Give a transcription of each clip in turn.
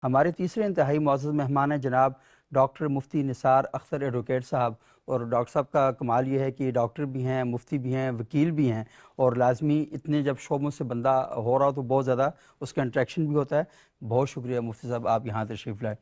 ہمارے تیسرے انتہائی معزز مہمان ہیں جناب ڈاکٹر مفتی نثار اختر ایڈوکیٹ صاحب، اور ڈاکٹر صاحب کا کمال یہ ہے کہ ڈاکٹر بھی ہیں، مفتی بھی ہیں، وکیل بھی ہیں، اور لازمی اتنے جب شعبوں سے بندہ ہو رہا ہو تو بہت زیادہ اس کا انٹریکشن بھی ہوتا ہے۔ بہت شکریہ مفتی صاحب آپ یہاں تشریف لائے۔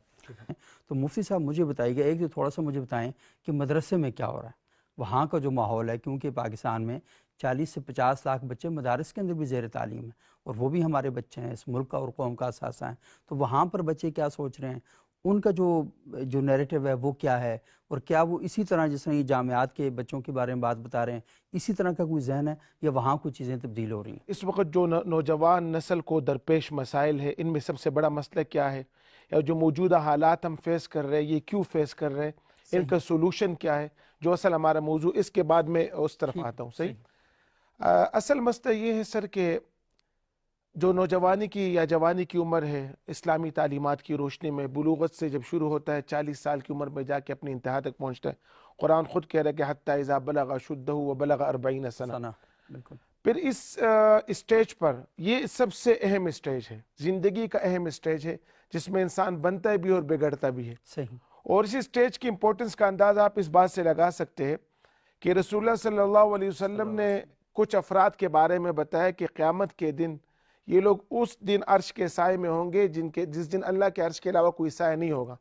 تو مفتی صاحب مجھے بتائیے گا، ایک جو تھوڑا سا مجھے بتائیں کہ مدرسے میں کیا ہو رہا ہے، وہاں کا جو ماحول ہے، کیونکہ پاکستان میں 40 سے 50 لاکھ بچے مدارس کے اندر بھی زیر تعلیم ہیں، اور وہ بھی ہمارے بچے ہیں، اس ملک کا اور قوم کا اثاثہ ہیں۔ تو وہاں پر بچے کیا سوچ رہے ہیں، ان کا جو نیریٹو ہے وہ کیا ہے، اور کیا وہ اسی طرح جس طرح یہ جامعات کے بچوں کے بارے میں بات بتا رہے ہیں اسی طرح کا کوئی ذہن ہے، یا وہاں کچھ چیزیں تبدیل ہو رہی ہیں؟ اس وقت جو نوجوان نسل کو درپیش مسائل ہے، ان میں سب سے بڑا مسئلہ کیا ہے، یا جو موجودہ حالات ہم فیس کر رہے ہیں یہ کیوں فیس کر رہے ہیں، ان کا سولوشن کیا ہے، جو اصل ہمارا موضوع، اس کے بعد میں اس طرف آتا ہوں۔ صحیح۔ اصل مسئلہ یہ ہے سر کہ جو نوجوانی کی یا جوانی کی عمر ہے، اسلامی تعلیمات کی روشنی میں بلوغت سے جب شروع ہوتا ہے، 40 سال کی عمر میں جا کے اپنی انتہا تک پہنچتا ہے۔ قرآن خود کہہ رہا ہے کہ حتی اذا بلغ اشدہ وبلغ 40 سنہ۔ بالکل۔ پھر اس اسٹیج پر یہ سب سے اہم اسٹیج ہے، زندگی کا اہم اسٹیج ہے، جس میں انسان بنتا بھی اور بگڑتا بھی ہے۔ صحیح۔ اور اس اسٹیج کی امپورٹنس کا اندازہ آپ اس بات سے لگا سکتے ہیں کہ رسول اللہ صلی اللہ علیہ وسلم نے کچھ افراد کے بارے میں بتایا کہ قیامت کے دن یہ لوگ اس دن عرش کے سائے میں ہوں گے جس دن اللہ کے عرش کے علاوہ کوئی سائے نہیں ہوگا۔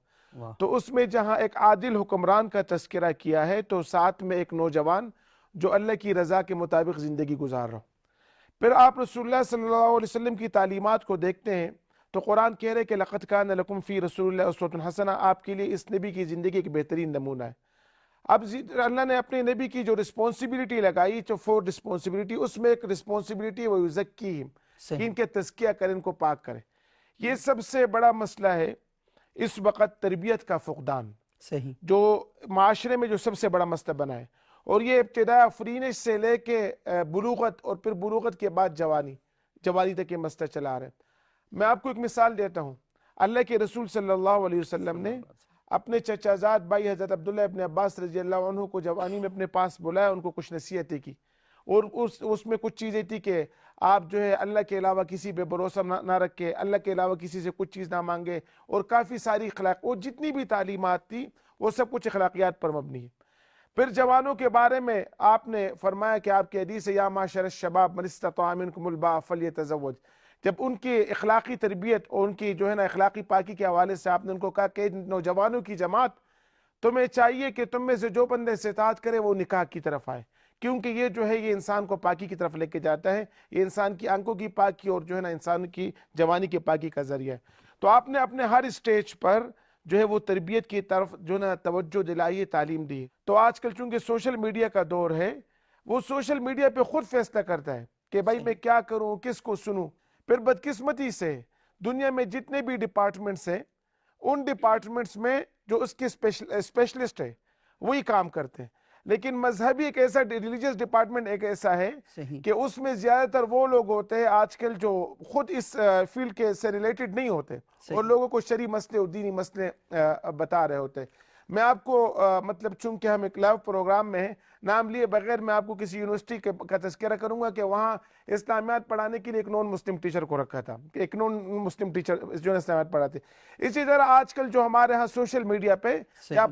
تو اس میں جہاں ایک عادل حکمران کا تذکرہ کیا ہے، تو ساتھ میں ایک نوجوان جو اللہ کی رضا کے مطابق زندگی گزار رہا ہو۔ پھر آپ رسول اللہ صلی اللہ علیہ وسلم کی تعلیمات کو دیکھتے ہیں تو قرآن کہہ رہے کہ لَقَدْ كَانَ لَكُمْ فِي رَسُولِ اللَّهِ أُسْوَةٌ حَسَنَةٌ، آپ کے لیے اس نبی کی زندگی ایک بہترین نمونہ ہے۔ اب اللہ نے اپنے نبی کی جو رسپانسبلٹی لگائی، جو 4 رسپانسبلٹی، اس میں ایک رسپانسبلٹی وہ یزکیہم، کہ ان کے تزکیہ کریں، ان کو پاک کریں۔ یہ سب سے بڑا مسئلہ ہے اس وقت، تربیت کا فقدان، صحیح، جو معاشرے میں جو سب سے بڑا مسئلہ بنا ہے۔ اور یہ ابتداء افرینش سے لے کے بلوغت، اور پھر بلوغت کے بعد جوانی تک یہ مسئلہ چلا رہا ہے۔ میں آپ کو ایک مثال دیتا ہوں۔ اللہ کے رسول صلی اللہ علیہ وسلم نے اپنے چچا زاد بھائی حضرت عبداللہ ابن عباس رضی اللہ عنہ کو جوانی میں اپنے پاس بلایا، ان کو کچھ نصیحتیں کی، اور اس میں کچھ چیزیں تھی کہ آپ جو ہے اللہ کے علاوہ کسی پہ بھروسہ نہ رکھے، اللہ کے علاوہ کسی سے کچھ چیز نہ مانگے، اور کافی ساری اخلاق، اور جتنی بھی تعلیمات تھی وہ سب کچھ اخلاقیات پر مبنی ہے۔ پھر جوانوں کے بارے میں آپ نے فرمایا کہ آپ کی حدیث ہے یا معاشر الشباب من استطاع منکم الباء فلیتزوج۔ جب ان کی اخلاقی تربیت اور ان کی جو ہے نا اخلاقی پاکی کے حوالے سے آپ نے ان کو کہا کہ نوجوانوں کی جماعت، تمہیں چاہیے کہ تم میں سے جو بندے استطاعت کرے وہ نکاح کی طرف آئے، کیونکہ یہ جو ہے یہ انسان کو پاکی کی طرف لے کے جاتا ہے، یہ انسان کی آنکھوں کی پاکی اور جو ہے نا انسان کی جوانی کی پاکی کا ذریعہ ہے۔ تو آپ نے اپنے ہر اسٹیج پر جو ہے وہ تربیت کی طرف جو ہے نا توجہ دلائی، تعلیم دی۔ تو آج کل چونکہ سوشل میڈیا کا دور ہے، وہ سوشل میڈیا پہ خود فیصلہ کرتا ہے کہ بھائی میں کیا کروں، کس کو سنوں۔ پھر بدقسمتی سے دنیا میں جتنے بھی ڈپارٹمنٹس ہیں، ان ڈپارٹمنٹس میں جو اس کے اسپیشلسٹ ہے وہی کام کرتے ہیں، لیکن مذہبی ایک ایسا ریلیجیس ڈپارٹمنٹ ایک ایسا ہے کہ اس میں زیادہ تر وہ لوگ ہوتے ہیں آج کل جو خود اس فیلڈ کے سے ریلیٹڈ نہیں ہوتے، اور لوگوں کو شرعی مسئلے اور دینی مسئلے بتا رہے ہوتے ہیں۔ میں آپ کو مطلب چونکہ ہم ایک لائیو پروگرام میں ہیں، نام لیے بغیر میں آپ کو کسی یونیورسٹی کا تذکرہ کروں گا کہ وہاں اسلامیات پڑھانے کے لیے ایک نان مسلم ٹیچر کو رکھا تھا، ایک نان مسلم ٹیچر جو اسلامیات پڑھاتے۔ اسی طرح آج کل جو ہمارے ہاں سوشل میڈیا پہ یا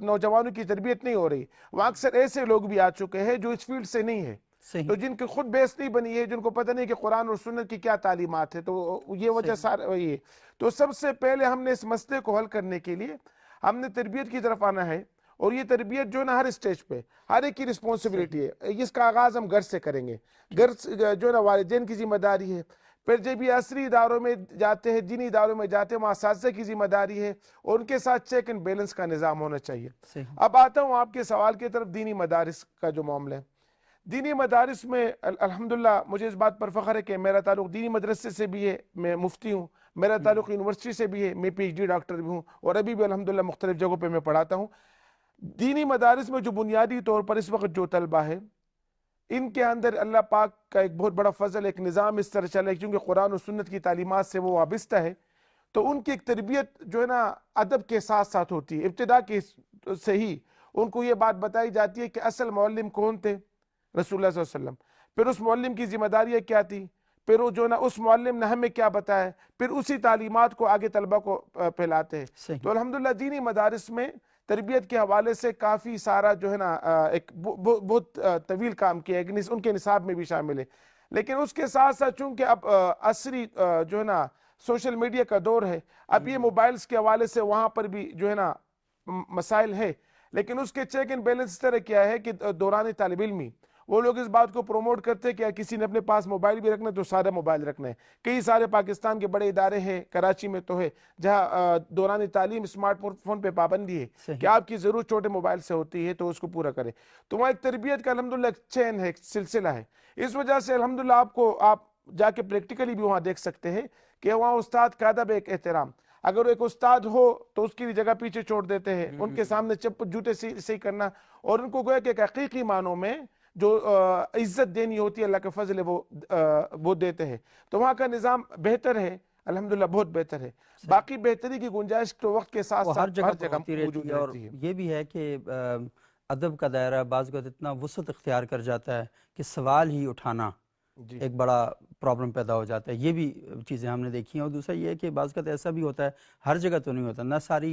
نوجوانوں کی تربیت نہیں ہو رہی، وہاں اکثر ایسے لوگ بھی آ چکے ہیں جو اس فیلڈ سے نہیں ہے، تو جن کی خود بیس نہیں بنی ہے، جن کو پتہ نہیں کہ قرآن اور سنت کی کیا تعلیمات ہے، تو یہ وجہ سارا یہ۔ تو سب سے پہلے ہم نے اس مسئلے کو حل کرنے کے لیے ہم نے تربیت کی طرف آنا ہے، اور یہ تربیت جو ہے نا ہر اسٹیج پہ ہر ایک کی رسپانسبلٹی ہے۔ اس کا آغاز ہم گھر سے کریں گے، گھر جو ہے نا والدین کی ذمہ داری ہے، پھر جب یہ عصری اداروں میں جاتے ہیں، دینی اداروں میں جاتے ہیں، وہاں اساتذہ کی ذمہ داری ہے، اور ان کے ساتھ چیک اینڈ بیلنس کا نظام ہونا چاہیے۔ اب آتا ہوں آپ کے سوال کی طرف، دینی مدارس کا جو معاملہ ہے۔ دینی مدارس میں الحمدللہ مجھے اس بات پر فخر ہے کہ میرا تعلق دینی مدرسے سے بھی ہے، میں مفتی ہوں، میرا تعلق یونیورسٹی سے بھی ہے، میں پی ایچ ڈی ڈاکٹر بھی ہوں، اور ابھی بھی الحمدللہ مختلف جگہوں پہ میں پڑھاتا ہوں۔ دینی مدارس میں جو بنیادی طور پر اس وقت جو طلبہ ہے، ان کے اندر اللہ پاک کا ایک بہت بڑا فضل، ایک نظام اس طرح چلا ہے کیونکہ قرآن و سنت کی تعلیمات سے وہ وابستہ ہے، تو ان کی ایک تربیت جو ہے نا ادب کے ساتھ ساتھ ہوتی ہے۔ ابتدا کے سے ہی ان کو یہ بات بتائی جاتی ہے کہ اصل معلم کون تھے، رسول اللہ صلی اللہ علیہ وسلم، پھر اس معلم کی ذمہ داریاں کیا تھی، پھر وہ جو نا اس معلم نے ہمیں کیا بتایا، پھر اسی تعلیمات کو آگے طلبہ کو پھیلاتے ہیں. صحیح. تو الحمدللہ دینی مدارس میں تربیت کے حوالے سے کافی سارا جو ہے نا ایک بہت طویل کام کیا ہے، ان کے نصاب میں بھی شامل ہے. لیکن اس کے ساتھ ساتھ چونکہ اب عصری جو ہے نا سوشل میڈیا کا دور ہے، اب یہ موبائلز کے حوالے سے وہاں پر بھی جو ہے نا مسائل ہے. لیکن اس کے چیک اینڈ بیلنس اس طرح کیا ہے کہ دوران طالب علمی وہ لوگ اس بات کو پروموٹ کرتے ہیں کہ کسی نے اپنے پاس موبائل بھی رکھنا ہے تو سارا موبائل رکھنا ہے. کئی سارے پاکستان کے بڑے ادارے ہیں، کراچی میں تو ہے، جہاں دوران تعلیم اسمارٹ فون پہ پابندی ہے کہ آپ کی ضرورت چھوٹے موبائل سے ہوتی ہے تو اس کو پورا کرے. تو وہاں ایک تربیت کا الحمدللہ ایک چین ہے، ایک سلسلہ ہے. اس وجہ سے الحمدللہ آپ جا کے پریکٹیکلی بھی وہاں دیکھ سکتے ہیں کہ وہاں استاد کا ادب، ایک احترام. اگر ایک استاد ہو تو اس کی جگہ پیچھے چھوڑ دیتے ہیں، ان کے سامنے چپل جوتے صحیح کرنا، اور ان کو گویا کہ ایک حقیقی معنوں میں جو عزت دینی ہوتی ہے اللہ کے فضل ہے وہ دیتے ہیں. تو وہاں کا نظام بہتر ہے الحمدللہ، بہت بہتر ہے. باقی بہتری کی گنجائش تو وقت کے ساتھ وہ ساتھ ہر جگہ ہوتی موجود رہتی ہے. اور رہتی ہے. یہ بھی ہے کہ ادب کا دائرہ بعض اوقات اتنا وسعت اختیار کر جاتا ہے کہ سوال ہی اٹھانا جی ایک بڑا پرابلم پیدا ہو جاتا ہے. یہ بھی چیزیں ہم نے دیکھی ہیں. اور دوسرا یہ ہے کہ بعض اوقات ایسا بھی ہوتا ہے، ہر جگہ تو نہیں ہوتا، نہ ساری